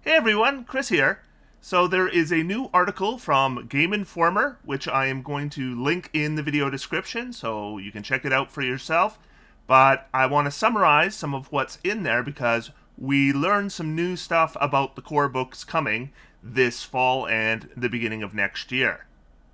Hey everyone, Chris here. So there is a new article from Game Informer, which I am going to link in the video description so you can check it out for yourself. But I want to summarize some of what's in there because we learned some new stuff about the core books coming this fall and the beginning of next year.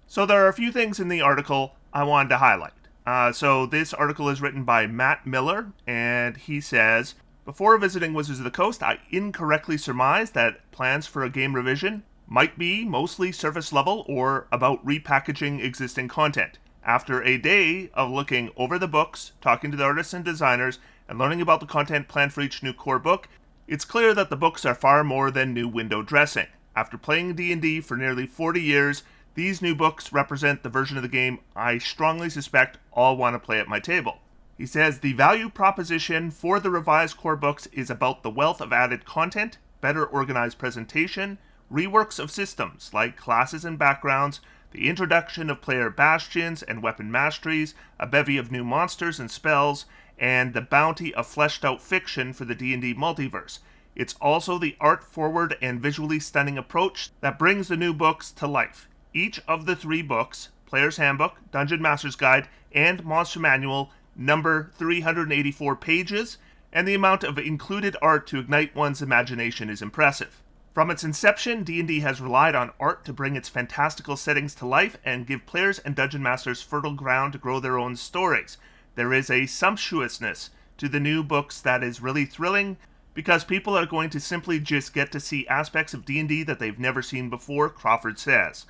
So there are a few things in the article I wanted to highlight. So this article is written by Matt Miller, and he says, before visiting Wizards of the Coast, I incorrectly surmised that plans for a game revision might be mostly surface level or about repackaging existing content. After a day of looking over the books, talking to the artists and designers, and learning about the content planned for each new core book, it's clear that the books are far more than new window dressing. After playing D&D for nearly 40 years, these new books represent the version of the game I strongly suspect I'll want to play at my table. He says the value proposition for the revised core books is about the wealth of added content, better organized presentation, reworks of systems like classes and backgrounds, the introduction of player bastions and weapon masteries, a bevy of new monsters and spells, and the bounty of fleshed out fiction for the D&D multiverse. It's also the art-forward and visually stunning approach that brings the new books to life. Each of the three books, Player's Handbook, Dungeon Master's Guide, and Monster Manual, number 384 pages, and the amount of included art to ignite one's imagination is impressive. From its inception, D&D has relied on art to bring its fantastical settings to life and give players and dungeon masters fertile ground to grow their own stories. There is a sumptuousness to the new books that is really thrilling, because people are going to simply just get to see aspects of D&D that they've never seen before, Crawford says.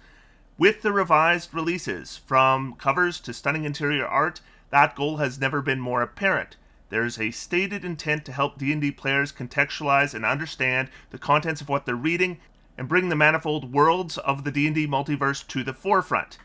With the revised releases, from covers to stunning interior art, that goal has never been more apparent. There is a stated intent to help D&D players contextualize and understand the contents of what they're reading and bring the manifold worlds of the D&D multiverse to the forefront.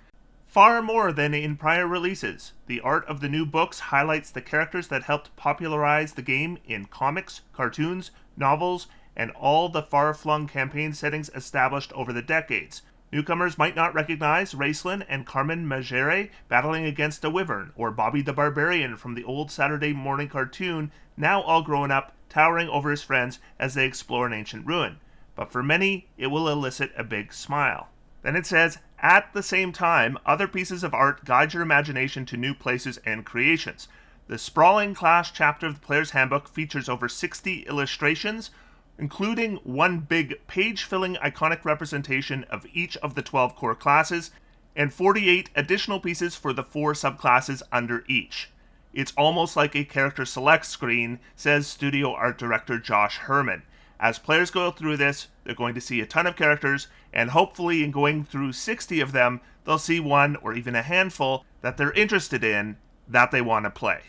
Far more than in prior releases, the art of the new books highlights the characters that helped popularize the game in comics, cartoons, novels, and all the far-flung campaign settings established over the decades. Newcomers might not recognize Raistlin and Carmen Magere battling against a wyvern, or Bobby the Barbarian from the old Saturday morning cartoon, now all grown up, towering over his friends as they explore an ancient ruin. But for many, it will elicit a big smile. Then it says, at the same time, other pieces of art guide your imagination to new places and creations. The sprawling class chapter of the Player's Handbook features over 60 illustrations, including one big page-filling iconic representation of each of the 12 core classes, and 48 additional pieces for the 4 subclasses under each. It's almost like a character select screen, says studio art director Josh Herman. As players go through this, they're going to see a ton of characters, and hopefully in going through 60 of them, they'll see one or even a handful that they're interested in that they want to play.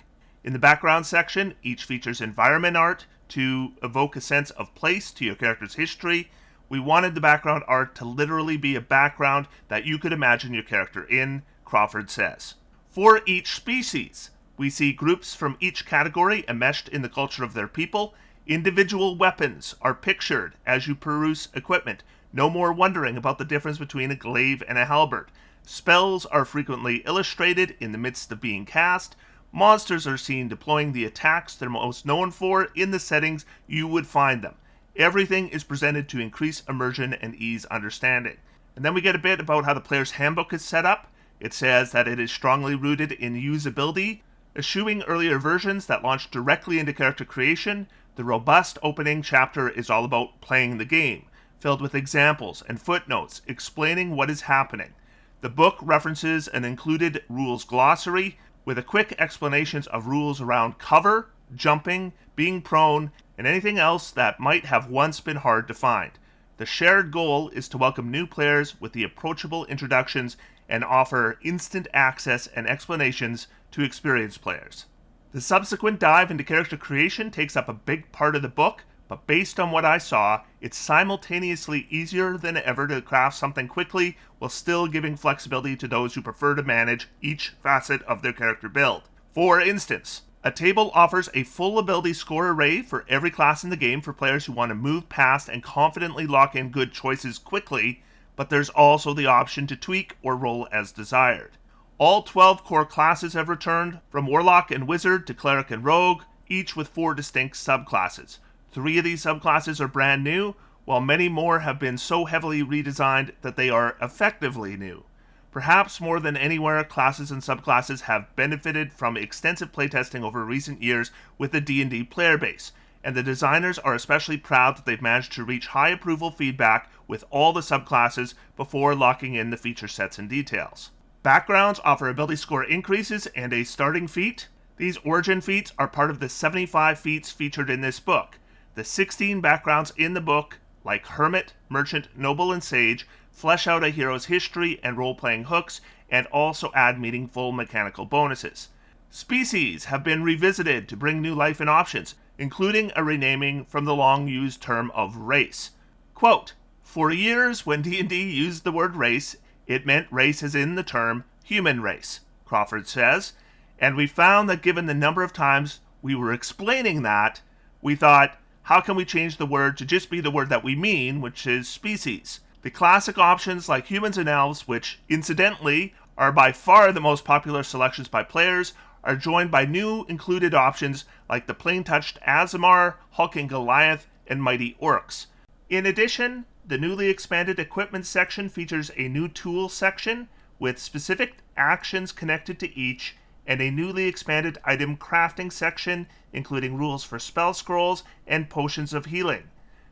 In the background section, each features environment art to evoke a sense of place to your character's history. We wanted the background art to literally be a background that you could imagine your character in, Crawford says. For each species, we see groups from each category enmeshed in the culture of their people. Individual weapons are pictured as you peruse equipment. No more wondering about the difference between a glaive and a halberd. Spells are frequently illustrated in the midst of being cast. Monsters are seen deploying the attacks they're most known for in the settings you would find them. Everything is presented to increase immersion and ease understanding. And then we get a bit about how the Player's Handbook is set up. It says that it is strongly rooted in usability, eschewing earlier versions that launched directly into character creation. The robust opening chapter is all about playing the game, filled with examples and footnotes explaining what is happening. The book references an included rules glossary, with a quick explanations of rules around cover, jumping, being prone, and anything else that might have once been hard to find. The shared goal is to welcome new players with the approachable introductions and offer instant access and explanations to experienced players. The subsequent dive into character creation takes up a big part of the book, but based on what I saw, it's simultaneously easier than ever to craft something quickly while still giving flexibility to those who prefer to manage each facet of their character build. For instance, a table offers a full ability score array for every class in the game for players who want to move past and confidently lock in good choices quickly, but there's also the option to tweak or roll as desired. All 12 core classes have returned, from Warlock and Wizard to Cleric and Rogue, each with 4 distinct subclasses. 3 of these subclasses are brand new, while many more have been so heavily redesigned that they are effectively new. Perhaps more than anywhere, classes and subclasses have benefited from extensive playtesting over recent years with the D&D player base, and the designers are especially proud that they've managed to reach high approval feedback with all the subclasses before locking in the feature sets and details. Backgrounds offer ability score increases and a starting feat. These origin feats are part of the 75 feats featured in this book. The 16 backgrounds in the book, like Hermit, Merchant, Noble, and Sage, flesh out a hero's history and role-playing hooks, and also add meaningful mechanical bonuses. Species have been revisited to bring new life and options, including a renaming from the long-used term of race. Quote, "For years, when D&D used the word race, it meant race as in the term human race," Crawford says, "and we found that given the number of times we were explaining that, we thought, how can we change the word to just be the word that we mean, which is species? The classic options like humans and elves, which incidentally are by far the most popular selections by players, are joined by new included options like the plain-touched Aasimar, hulking Goliath, and mighty orcs. In addition, the newly expanded equipment section features a new tools section with specific actions connected to each, and a newly expanded item crafting section, including rules for spell scrolls and potions of healing.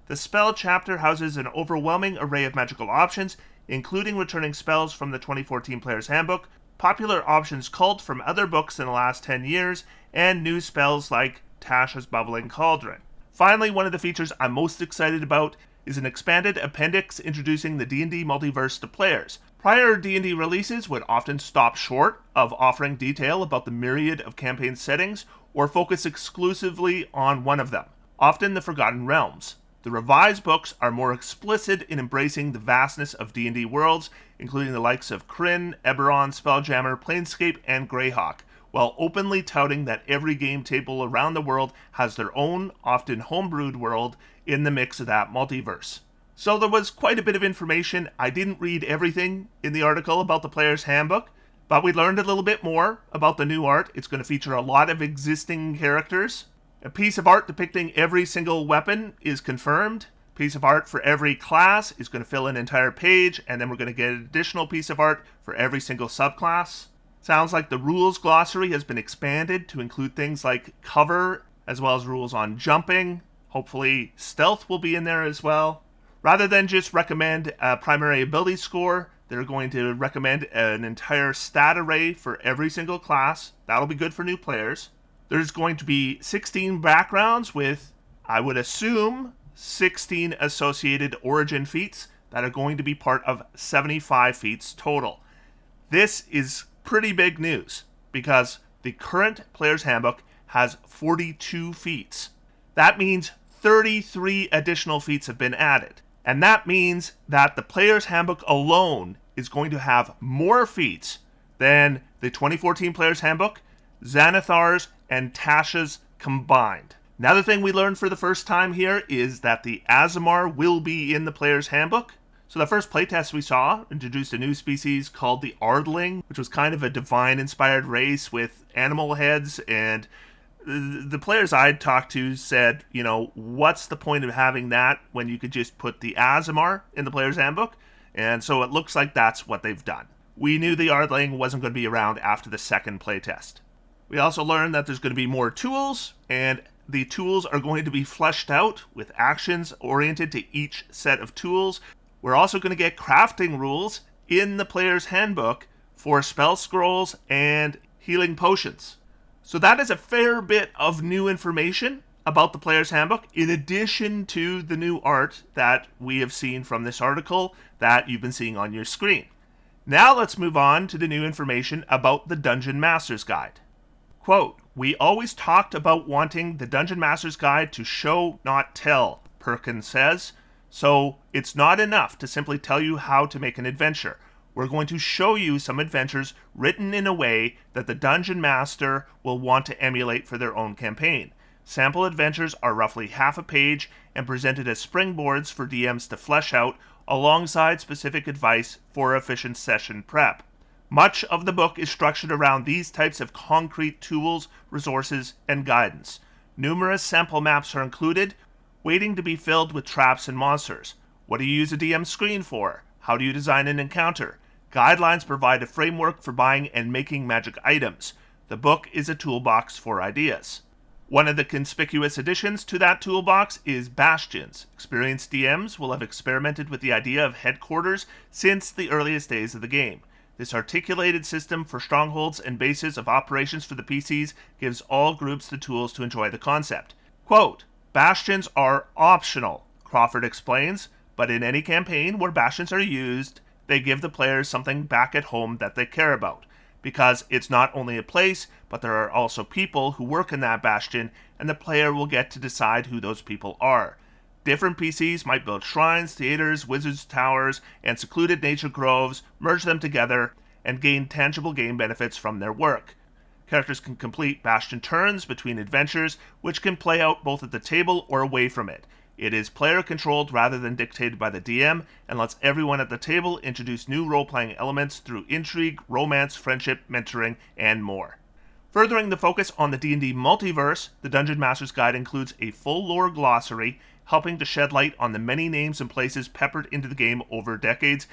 The spell chapter houses an overwhelming array of magical options, including returning spells from the 2014 Player's Handbook, popular options culled from other books in the last 10 years, and new spells like Tasha's Bubbling Cauldron. Finally, one of the features I'm most excited about is an expanded appendix introducing the D&D multiverse to players. Prior D&D releases would often stop short of offering detail about the myriad of campaign settings or focus exclusively on one of them, often the Forgotten Realms. The revised books are more explicit in embracing the vastness of D&D worlds, including the likes of Kryn, Eberron, Spelljammer, Planescape, and Greyhawk, while openly touting that every game table around the world has their own, often homebrewed world in the mix of that multiverse. So there was quite a bit of information. I didn't read everything in the article about the Player's Handbook, but we learned a little bit more about the new art. It's going to feature a lot of existing characters. A piece of art depicting every single weapon is confirmed. A piece of art for every class is going to fill an entire page, and then we're going to get an additional piece of art for every single subclass. Sounds like the rules glossary has been expanded to include things like cover, as well as rules on jumping. Hopefully stealth will be in there as well. Rather than just recommend a primary ability score, they're going to recommend an entire stat array for every single class. That'll be good for new players. There's going to be 16 backgrounds with, I would assume, 16 associated origin feats that are going to be part of 75 feats total. This is pretty big news because the current Player's Handbook has 42 feats. That means 33 additional feats have been added. And that means that the Player's Handbook alone is going to have more feats than the 2014 Player's Handbook, Xanathar's, and Tasha's combined. Another thing we learned for the first time here is that the Aasimar will be in the Player's Handbook. So the first playtest we saw introduced a new species called the Ardling, which was kind of a divine-inspired race with animal heads, and the players I'd talked to said, what's the point of having that when you could just put the Aasimar in the Player's Handbook? And so it looks like that's what they've done. We knew the Ardling wasn't going to be around after the second playtest. We also learned that there's going to be more tools, and the tools are going to be fleshed out with actions oriented to each set of tools. We're also going to get crafting rules in the Player's Handbook for spell scrolls and healing potions. So that is a fair bit of new information about the Player's Handbook, in addition to the new art that we have seen from this article that you've been seeing on your screen. Now let's move on to the new information about the Dungeon Master's Guide. Quote, "We always talked about wanting the Dungeon Master's Guide to show, not tell," Perkins says. "So it's not enough to simply tell you how to make an adventure. We're going to show you some adventures written in a way that the Dungeon Master will want to emulate for their own campaign. Sample adventures are roughly half a page and presented as springboards for DMs to flesh out alongside specific advice for efficient session prep. Much of the book is structured around these types of concrete tools, resources, and guidance. Numerous sample maps are included, waiting to be filled with traps and monsters. What do you use a DM screen for? How do you design an encounter? Guidelines provide a framework for buying and making magic items. The book is a toolbox for ideas. One of the conspicuous additions to that toolbox is bastions. Experienced DMs will have experimented with the idea of headquarters since the earliest days of the game. This articulated system for strongholds and bases of operations for the PCs gives all groups the tools to enjoy the concept. Quote, "Bastions are optional," Crawford explains, "but in any campaign where bastions are used, they give the players something back at home that they care about. Because it's not only a place, but there are also people who work in that bastion, and the player will get to decide who those people are. Different PCs might build shrines, theaters, wizards' towers, and secluded nature groves, merge them together, and gain tangible game benefits from their work. Characters can complete bastion turns between adventures, which can play out both at the table or away from it. It is player-controlled rather than dictated by the DM, and lets everyone at the table introduce new role-playing elements through intrigue, romance, friendship, mentoring, and more." Furthering the focus on the D&D multiverse, the Dungeon Master's Guide includes a full lore glossary, helping to shed light on the many names and places peppered into the game over decades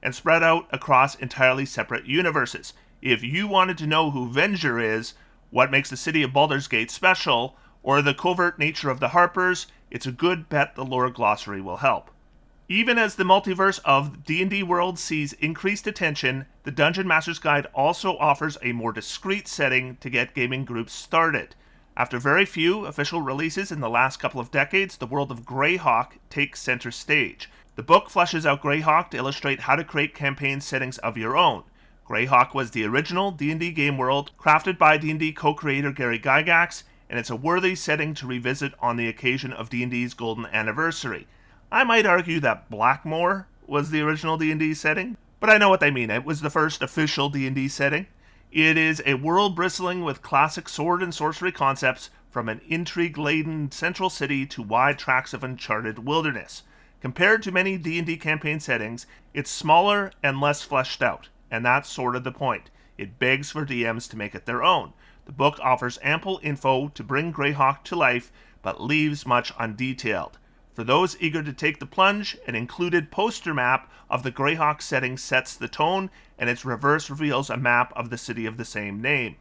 and spread out across entirely separate universes. If you wanted to know who Venger is, what makes the city of Baldur's Gate special, or the covert nature of the Harpers, it's a good bet the lore glossary will help. Even as the multiverse of D&D World sees increased attention, the Dungeon Master's Guide also offers a more discreet setting to get gaming groups started. After very few official releases in the last couple of decades, the world of Greyhawk takes center stage. The book fleshes out Greyhawk to illustrate how to create campaign settings of your own. Greyhawk was the original D&D game world, crafted by D&D co-creator Gary Gygax, and it's a worthy setting to revisit on the occasion of D&D's golden anniversary. I might argue that Blackmoor was the original D&D setting, but I know what they mean. It was the first official D&D setting. It is a world bristling with classic sword and sorcery concepts, from an intrigue-laden central city to wide tracts of uncharted wilderness. Compared to many D&D campaign settings, it's smaller and less fleshed out, and that's sort of the point. It begs for DMs to make it their own. The book offers ample info to bring Greyhawk to life, but leaves much undetailed. For those eager to take the plunge, an included poster map of the Greyhawk setting sets the tone, and its reverse reveals a map of the city of the same name.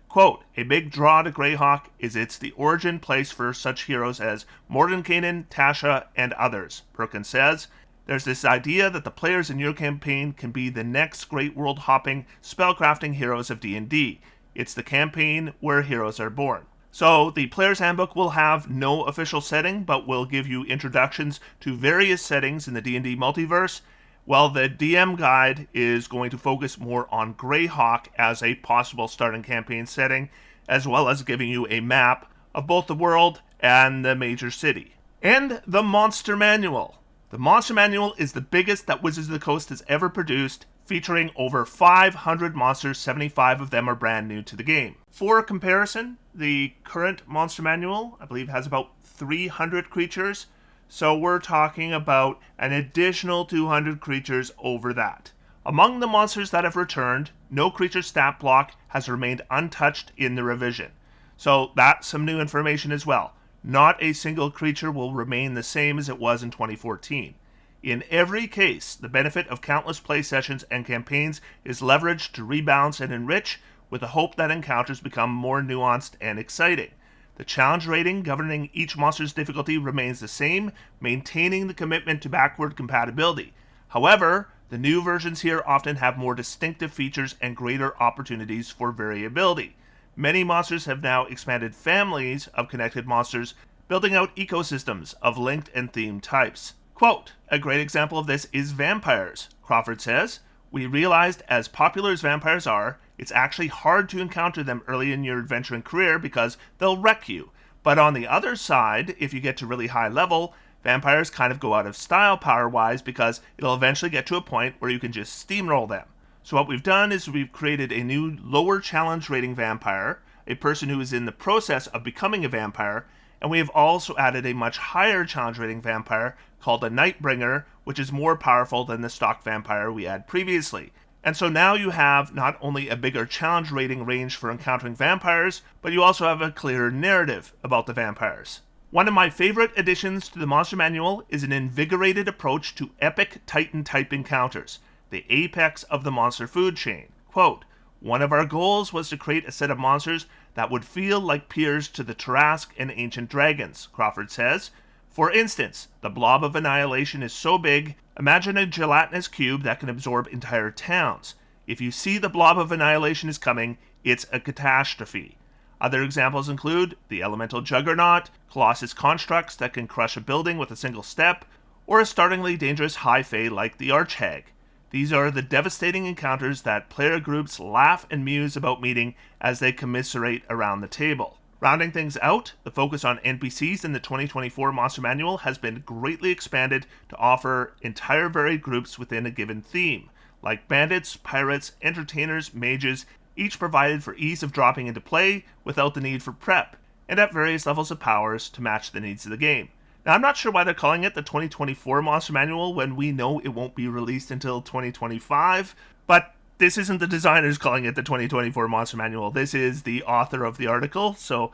Quote, "A big draw to Greyhawk is it's the origin place for such heroes as Mordenkainen, Tasha, and others," Perkins says. "There's this idea that the players in your campaign can be the next great world-hopping, spellcrafting heroes of D&D. It's the campaign where heroes are born." So, the Player's Handbook will have no official setting, but will give you introductions to various settings in the D&D multiverse, while the DM Guide is going to focus more on Greyhawk as a possible starting campaign setting, as well as giving you a map of both the world and the major city. And the Monster Manual. The Monster Manual is the biggest that Wizards of the Coast has ever produced, featuring over 500 monsters. 75 of them are brand new to the game. For comparison, the current Monster Manual, I believe, has about 300 creatures, so we're talking about an additional 200 creatures over that. Among the monsters that have returned, no creature stat block has remained untouched in the revision. So that's some new information as well. Not a single creature will remain the same as it was in 2014. In every case, the benefit of countless play sessions and campaigns is leveraged to rebalance and enrich, with the hope that encounters become more nuanced and exciting. The challenge rating governing each monster's difficulty remains the same, maintaining the commitment to backward compatibility. However, the new versions here often have more distinctive features and greater opportunities for variability. Many monsters have now expanded families of connected monsters, building out ecosystems of linked and themed types. Quote, "A great example of this is vampires," Crawford says. "We realized as popular as vampires are, it's actually hard to encounter them early in your adventuring career because they'll wreck you. But on the other side, if you get to really high level, vampires kind of go out of style power-wise because it'll eventually get to a point where you can just steamroll them. So what we've done is we've created a new lower challenge rating vampire, a person who is in the process of becoming a vampire, and we have also added a much higher challenge rating vampire called a Nightbringer, which is more powerful than the stock vampire we had previously. And so now you have not only a bigger challenge rating range for encountering vampires, but you also have a clearer narrative about the vampires." One of my favorite additions to the Monster Manual is an invigorated approach to epic Titan type encounters, the apex of the monster food chain. Quote, one of our goals was to create a set of monsters that would feel like peers to the Tarrasque and ancient dragons, Crawford says. For instance, the blob of annihilation is so big, imagine a gelatinous cube that can absorb entire towns. If you see the blob of annihilation is coming, it's a catastrophe. Other examples include the elemental juggernaut, colossus constructs that can crush a building with a single step, or a startlingly dangerous high fae like the archhag. These are the devastating encounters that player groups laugh and muse about meeting as they commiserate around the table. Rounding things out, the focus on NPCs in the 2024 Monster Manual has been greatly expanded to offer entire varied groups within a given theme, like bandits, pirates, entertainers, mages, each provided for ease of dropping into play without the need for prep, and at various levels of powers to match the needs of the game. Now, I'm not sure why they're calling it the 2024 Monster Manual when we know it won't be released until 2025, but this isn't the designers calling it the 2024 Monster Manual. This is the author of the article, so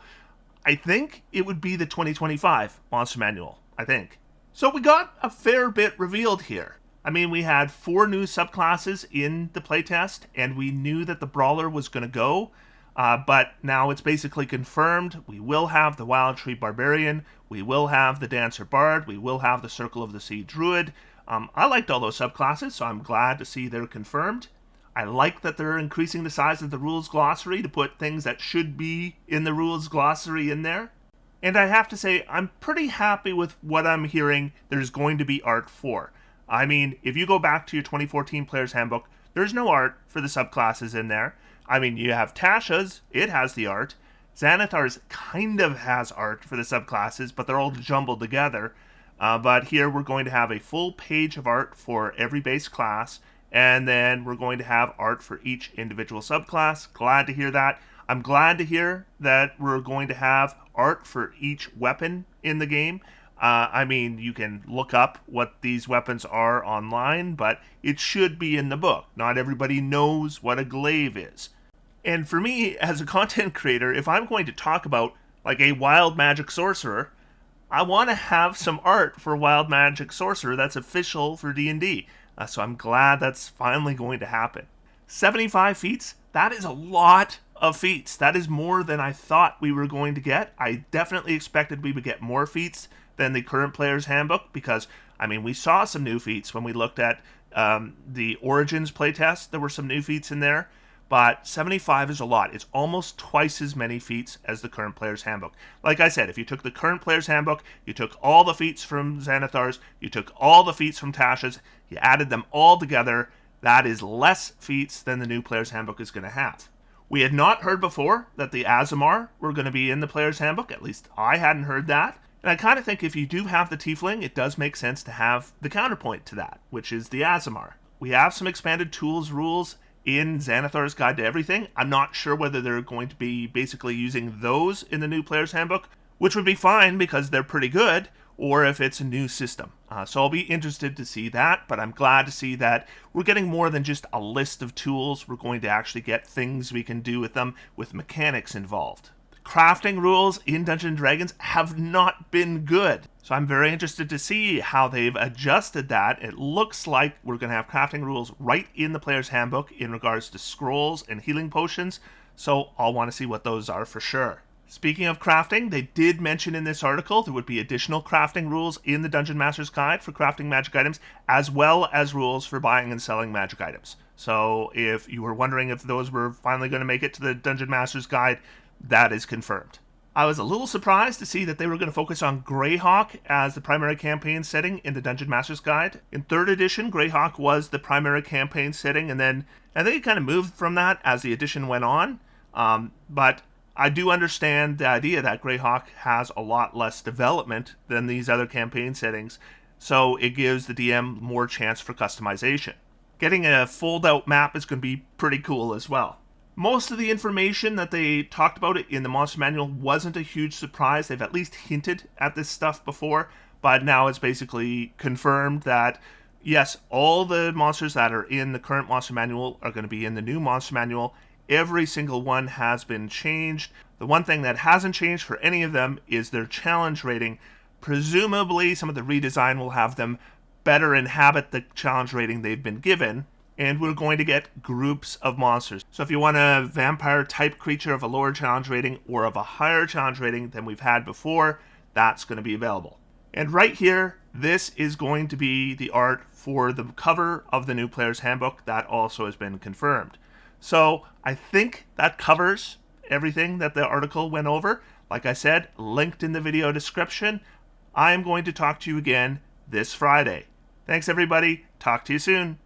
I think it would be the 2025 Monster Manual, I think. So we got a fair bit revealed here. I mean, we had 4 new subclasses in the playtest, and we knew that the Brawler was going to go, but now it's basically confirmed. We will have the Wild Tree Barbarian, we will have the Dancer Bard, we will have the Circle of the Sea Druid. I liked all those subclasses, so I'm glad to see they're confirmed. I like that they're increasing the size of the rules glossary to put things that should be in the rules glossary in there. And I have to say, I'm pretty happy with what I'm hearing there's going to be art for. I mean, if you go back to your 2014 Player's Handbook, there's no art for the subclasses in there. I mean, you have Tasha's, it has the art. Xanathar's kind of has art for the subclasses, but they're all jumbled together. But here we're going to have a full page of art for every base class, and then we're going to have art for each individual subclass. Glad to hear that. I'm glad to hear that we're going to have art for each weapon in the game. I mean, you can look up what these weapons are online, but it should be in the book. Not everybody knows what a glaive is. And for me, as a content creator, if I'm going to talk about like a wild magic sorcerer, I want to have some art for wild magic sorcerer that's official for D&D. So I'm glad that's finally going to happen. 75 feats, that is a lot of feats. That is more than I thought we were going to get. I definitely expected we would get more feats than the current Player's Handbook because, I mean, we saw some new feats when we looked at the Origins playtest. There were some new feats in there, but 75 is a lot. It's almost twice as many feats as the current Player's Handbook. Like I said, if you took the current Player's Handbook, you took all the feats from Xanathar's, you took all the feats from Tasha's, you added them all together, that is less feats than the new Player's Handbook is going to have. We had not heard before that the Aasimar were going to be in the Player's Handbook. At least I hadn't heard that. And I kind of think if you do have the Tiefling, it does make sense to have the counterpoint to that, which is the Aasimar. We have some expanded tools rules in Xanathar's Guide to Everything. I'm not sure whether they're going to be basically using those in the new Player's Handbook, which would be fine because they're pretty good, or if it's a new system. So I'll be interested to see that, but I'm glad to see that we're getting more than just a list of tools. We're going to actually get things we can do with them with mechanics involved. Crafting rules in Dungeons & Dragons have not been good. So I'm very interested to see how they've adjusted that. It looks like we're going to have crafting rules right in the Player's Handbook in regards to scrolls and healing potions. So I'll want to see what those are for sure. Speaking of crafting, they did mention in this article there would be additional crafting rules in the Dungeon Master's Guide for crafting magic items, as well as rules for buying and selling magic items. So if you were wondering if those were finally going to make it to the Dungeon Master's Guide, that is confirmed. I was a little surprised to see that they were going to focus on Greyhawk as the primary campaign setting in the Dungeon Master's Guide. In 3rd edition, Greyhawk was the primary campaign setting, and then I think it kind of moved from that as the edition went on. But I do understand the idea that Greyhawk has a lot less development than these other campaign settings, so it gives the DM more chance for customization. Getting a fold-out map is going to be pretty cool as well. Most of the information that they talked about in the Monster Manual wasn't a huge surprise. They've at least hinted at this stuff before, but now it's basically confirmed that, yes, all the monsters that are in the current Monster Manual are going to be in the new Monster Manual, Every single one has been changed. The one thing that hasn't changed for any of them is their challenge rating. Presumably, some of the redesign will have them better inhabit the challenge rating they've been given, and we're going to get groups of monsters. So if you want a vampire type creature of a lower challenge rating or of a higher challenge rating than we've had before, that's going to be available. And right here, this is going to be the art for the cover of the new player's handbook. That also has been confirmed. So I think that covers everything that the article went over. Like I said, linked in the video description. I am going to talk to you again this Friday. Thanks, everybody. Talk to you soon.